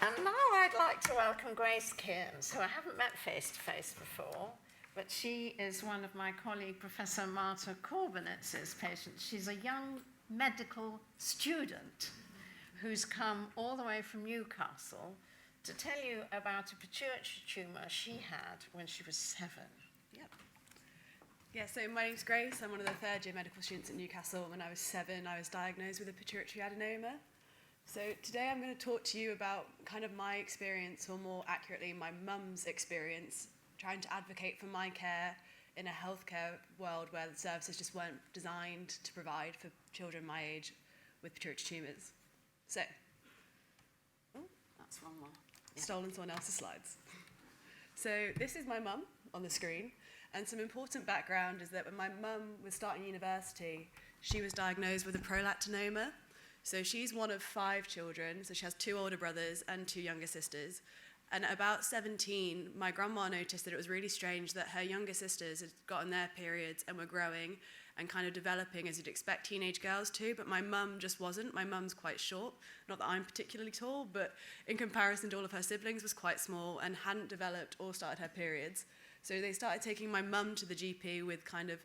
And now I'd like to welcome Grace Kearns, who I haven't met face-to-face before, but she is one of my colleague, Professor Marta Corbinetz's patients. She's a young medical student who's come all the way from Newcastle to tell you about a pituitary tumour she had when she was 7. Yep. Yeah, so my name's Grace. I'm one of the third-year medical students at Newcastle. When I was 7, I was diagnosed with a pituitary adenoma. So today I'm going to talk to you about kind of my experience, or more accurately, my mum's experience, trying to advocate for my care in a healthcare world where the services just weren't designed to provide for children my age with pituitary tumours. So, That's one more. Yeah. Stolen someone else's slides. So this is my mum on the screen, and some important background is that when my mum was starting university, she was diagnosed with a prolactinoma. So she's one of 5 children, so she has 2 older brothers and 2 younger sisters. And at about 17, my grandma noticed that it was really strange that her younger sisters had gotten their periods and were growing and kind of developing as you'd expect teenage girls to, but my mum just wasn't. My mum's quite short, not that I'm particularly tall, but in comparison to all of her siblings was quite small and hadn't developed or started her periods. So they started taking my mum to the GP with kind of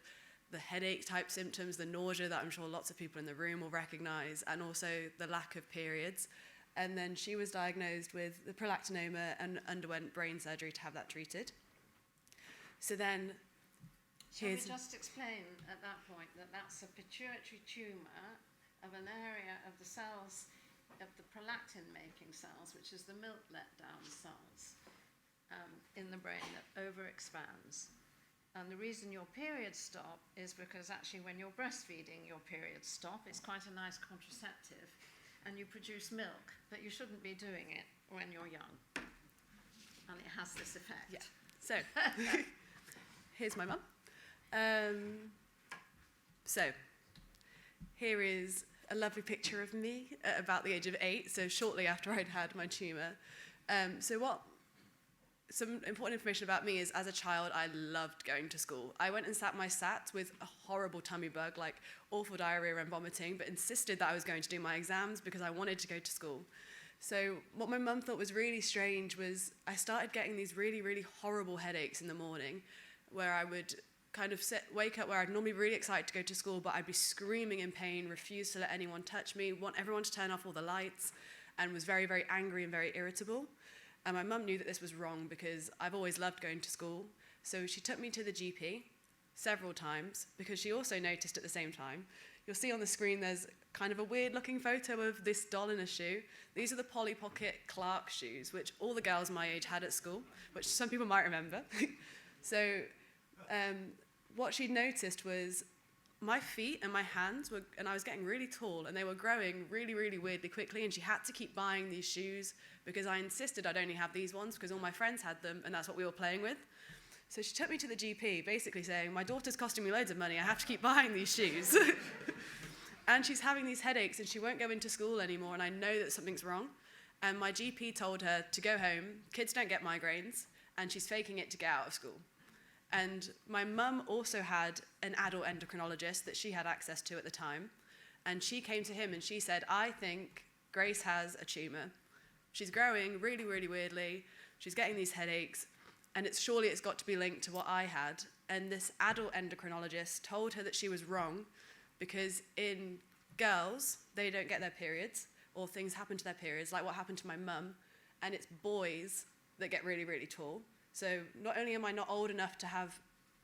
the headache type symptoms, the nausea that I'm sure lots of people in the room will recognise, and also the lack of periods. And then she was diagnosed with the prolactinoma and underwent brain surgery to have that treated. So then, Shall we just explain at that point that that's a pituitary tumour of an area of the cells, of the prolactin-making cells, which is the milk let-down cells in the brain that overexpands. And the reason your periods stop is because actually when you're breastfeeding, your periods stop. It's quite a nice contraceptive. And you produce milk, but you shouldn't be doing it when you're young. And it has this effect. Yeah. So, here's my mum. So, here is a lovely picture of me at about the age of 8, so shortly after I'd had my tumour. Some important information about me is, as a child, I loved going to school. I went and sat my SATs with a horrible tummy bug, like awful diarrhea and vomiting, but insisted that I was going to do my exams because I wanted to go to school. So what my mum thought was really strange was I started getting these really, really horrible headaches in the morning where I would kind of wake up where I'd normally be really excited to go to school, but I'd be screaming in pain, refuse to let anyone touch me, want everyone to turn off all the lights, and was very, very angry and very irritable. And my mum knew that this was wrong because I've always loved going to school. So she took me to the GP several times because she also noticed at the same time. You'll see on the screen there's kind of a weird looking photo of this doll in a shoe. These are the Polly Pocket Clark shoes, which all the girls my age had at school, which some people might remember. So what she'd noticed was my feet and my hands were, and I was getting really tall, and they were growing really, really weirdly quickly, and she had to keep buying these shoes because I insisted I'd only have these ones because all my friends had them, and that's what we were playing with. So she took me to the GP, basically saying, my daughter's costing me loads of money, I have to keep buying these shoes. And she's having these headaches, and she won't go into school anymore, and I know that something's wrong. And my GP told her to go home, kids don't get migraines, and she's faking it to get out of school. And my mum also had an adult endocrinologist that she had access to at the time. And she came to him and she said, I think Grace has a tumour. She's growing really, really weirdly. She's getting these headaches. And surely it's got to be linked to what I had. And this adult endocrinologist told her that she was wrong because in girls, they don't get their periods or things happen to their periods, like what happened to my mum. And it's boys that get really, really tall. So not only am I not old enough to have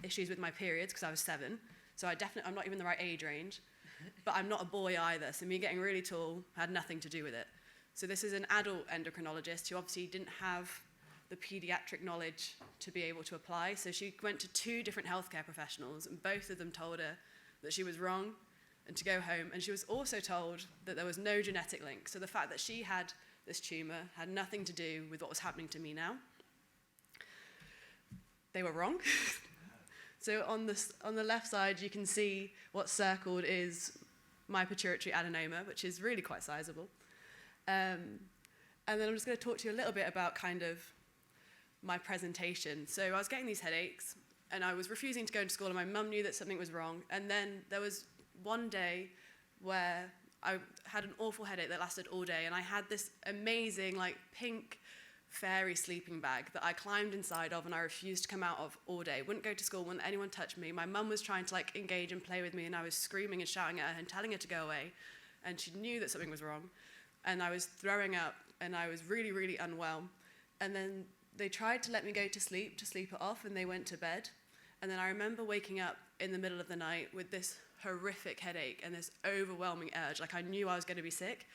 issues with my periods because I was 7, so I'm not even the right age range, but I'm not a boy either, so me getting really tall had nothing to do with it. So this is an adult endocrinologist who obviously didn't have the pediatric knowledge to be able to apply, so she went to 2 different healthcare professionals, and both of them told her that she was wrong and to go home, and she was also told that there was no genetic link, so the fact that she had this tumour had nothing to do with what was happening to me now. They were wrong. So on the left side, you can see what's circled is my pituitary adenoma, which is really quite sizable. And then I'm just going to talk to you a little bit about kind of my presentation. So I was getting these headaches, and I was refusing to go to school, and my mum knew that something was wrong. And then there was one day where I had an awful headache that lasted all day, and I had this amazing, like, pink fairy sleeping bag that I climbed inside of and I refused to come out of all day. Wouldn't go to school, wouldn't let anyone touch me. My mum was trying to, like, engage and play with me, and I was screaming and shouting at her and telling her to go away, and she knew that something was wrong, and I was throwing up, and I was really, really unwell. And then they tried to let me go to sleep it off, and they went to bed. And then I remember waking up in the middle of the night with this horrific headache and this overwhelming urge. Like, I knew I was going to be sick.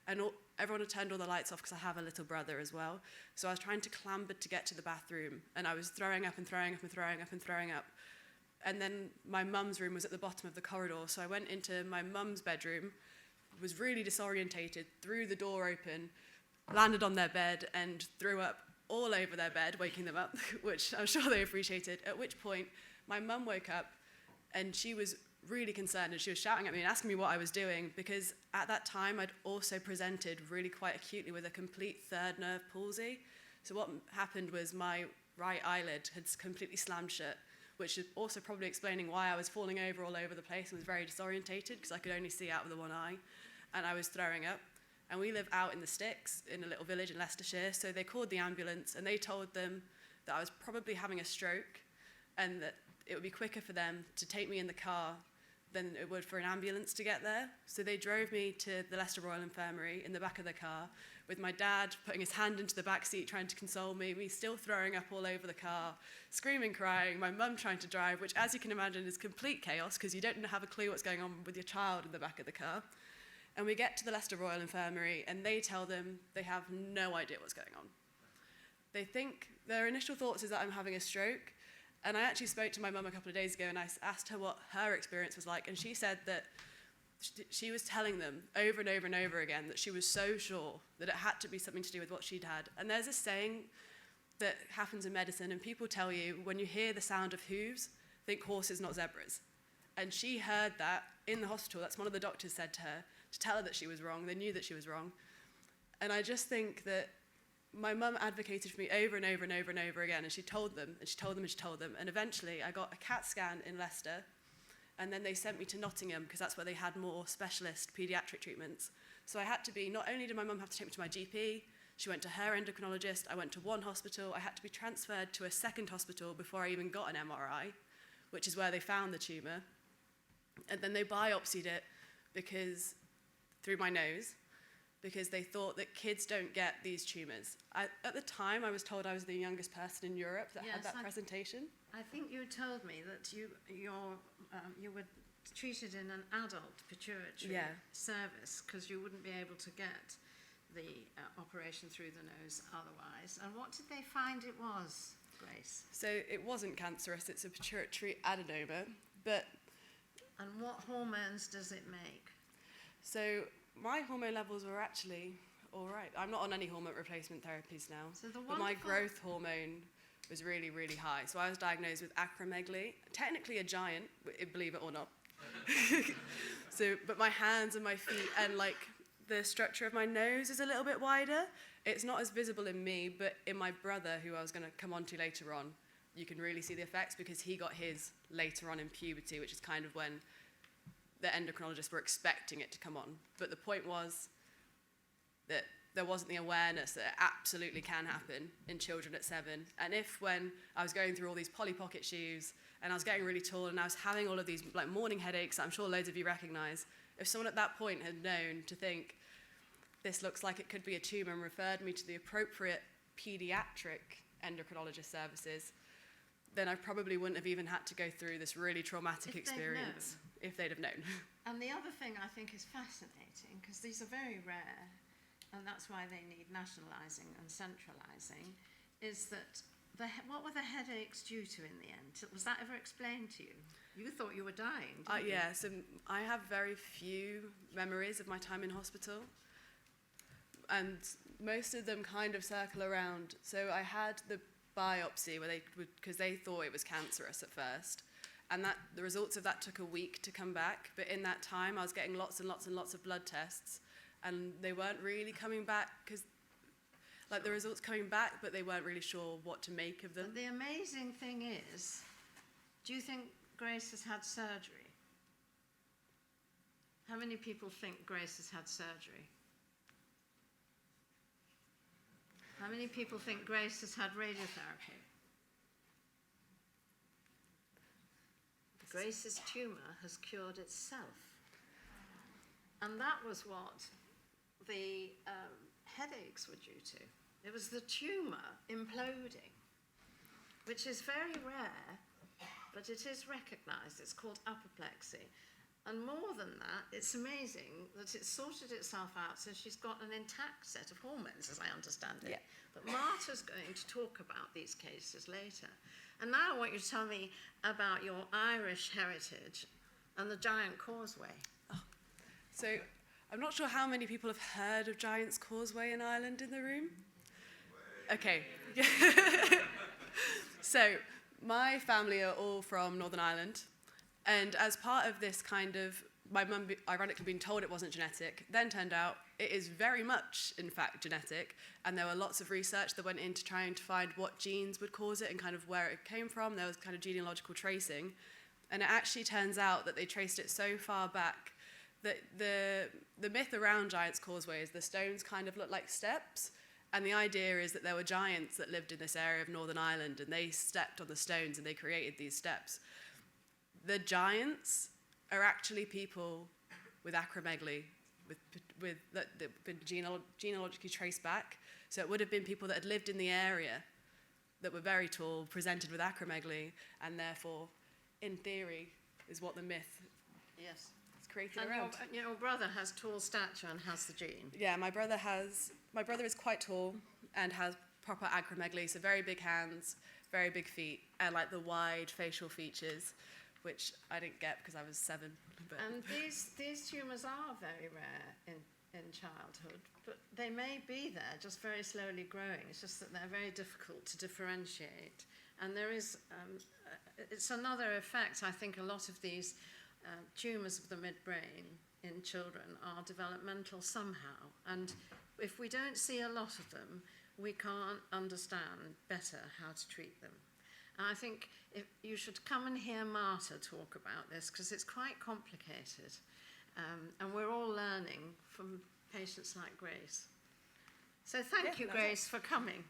And everyone had turned all the lights off because I have a little brother as well. So I was trying to clamber to get to the bathroom. And I was throwing up and throwing up and throwing up and throwing up. And then my mum's room was at the bottom of the corridor. So I went into my mum's bedroom, was really disorientated, threw the door open, landed on their bed and threw up all over their bed, waking them up, which I'm sure they appreciated, at which point my mum woke up and she was really concerned and she was shouting at me and asking me what I was doing, because at that time I'd also presented really quite acutely with a complete third nerve palsy. So what happened was my right eyelid had completely slammed shut, which is also probably explaining why I was falling over all over the place and was very disorientated, because I could only see out of the one eye, and I was throwing up. And we live out in the sticks in a little village in Leicestershire, so they called the ambulance and they told them that I was probably having a stroke and that it would be quicker for them to take me in the car than it would for an ambulance to get there. So they drove me to the Leicester Royal Infirmary in the back of the car, with my dad putting his hand into the back seat trying to console me still throwing up all over the car, screaming, crying, my mum trying to drive, which, as you can imagine, is complete chaos because you don't have a clue what's going on with your child in the back of the car. And we get to the Leicester Royal Infirmary and they tell them they have no idea what's going on. They think, their initial thoughts is that I'm having a stroke. And I actually spoke to my mum a couple of days ago and I asked her what her experience was like. And she said that she was telling them over and over and over again that she was so sure that it had to be something to do with what she'd had. And there's this saying that happens in medicine, and people tell you, when you hear the sound of hooves, think horses, not zebras. And she heard that in the hospital. That's one of the doctors said to her, to tell her that she was wrong. They knew that she was wrong. And I just think that my mum advocated for me over and over and over and over again, and she told them, and she told them, and she told them. And eventually I got a CAT scan in Leicester, and then they sent me to Nottingham because that's where they had more specialist paediatric treatments. So I had to be, not only did my mum have to take me to my GP, she went to her endocrinologist, I went to one hospital, I had to be transferred to a second hospital before I even got an MRI, which is where they found the tumour. And then they biopsied it through my nose, because they thought that kids don't get these tumours. At the time, I was told I was the youngest person in Europe that had that presentation. I think you told me that you were treated in an adult pituitary service because you wouldn't be able to get the operation through the nose otherwise. And what did they find it was, Grace? So it wasn't cancerous, it's a pituitary adenoma, but... And what hormones does it make? So my hormone levels were actually all right. I'm not on any hormone replacement therapies now, but my growth hormone was really, really high. So I was diagnosed with acromegaly, technically a giant, believe it or not. But my hands and my feet and like the structure of my nose is a little bit wider. It's not as visible in me, but in my brother, who I was going to come on to later on, you can really see the effects because he got his later on in puberty, which is kind of when the endocrinologists were expecting it to come on. But the point was that there wasn't the awareness that it absolutely can happen in children at 7. And if when I was going through all these Polly Pocket shoes and I was getting really tall and I was having all of these like morning headaches that I'm sure loads of you recognise, if someone at that point had known to think, this looks like it could be a tumour, and referred me to the appropriate paediatric endocrinologist services, then I probably wouldn't have even had to go through this really traumatic experience if they'd have known. And the other thing I think is fascinating, because these are very rare, and that's why they need nationalising and centralising, is that what were the headaches due to in the end? Was that ever explained to you? You thought you were dying, didn't you? Yeah, so I have very few memories of my time in hospital, and most of them kind of circle around. So I had the biopsy because they thought it was cancerous at first, and that the results of that took a week to come back. But in that time I was getting lots and lots and lots of blood tests, and they weren't really coming back, because like the results coming back, but they weren't really sure what to make of them. But the amazing thing is, do you think Grace has had surgery? How many people think Grace has had surgery? How many people think Grace has had radiotherapy? Grace's tumour has cured itself. And that was what the headaches were due to. It was the tumour imploding, which is very rare, but it is recognised. It's called apoplexy. And more than that, it's amazing that it's sorted itself out, so she's got an intact set of hormones, as I understand it. Yeah. But Marta's going to talk about these cases later. And now I want you to tell me about your Irish heritage and the Giant Causeway. So I'm not sure how many people have heard of Giant's Causeway in Ireland in the room. Okay. So my family are all from Northern Ireland. And as part of this kind of, my mum ironically being told it wasn't genetic, then turned out it is very much, in fact, genetic. And there were lots of research that went into trying to find what genes would cause it and kind of where it came from. There was kind of genealogical tracing. And it actually turns out that they traced it so far back that the myth around Giant's Causeway is the stones kind of look like steps. And the idea is that there were giants that lived in this area of Northern Ireland, and they stepped on the stones and they created these steps. The giants are actually people with acromegaly, that have been genealogically traced back. So it would have been people that had lived in the area that were very tall, presented with acromegaly, and therefore, in theory, is what the myth Yes. is created And around. your brother has tall stature and has the gene. Yeah, my brother is quite tall and has proper acromegaly, so very big hands, very big feet, and like the wide facial features, which I didn't get because I was 7. But And these tumours are very rare in childhood, but they may be there, just very slowly growing. It's just that they're very difficult to differentiate. And there is, it's another effect. I think a lot of these tumours of the midbrain in children are developmental somehow. And if we don't see a lot of them, we can't understand better how to treat them. And I think you should come and hear Marta talk about this, because it's quite complicated. And we're all learning from patients like Grace. So thank you, Grace, for coming.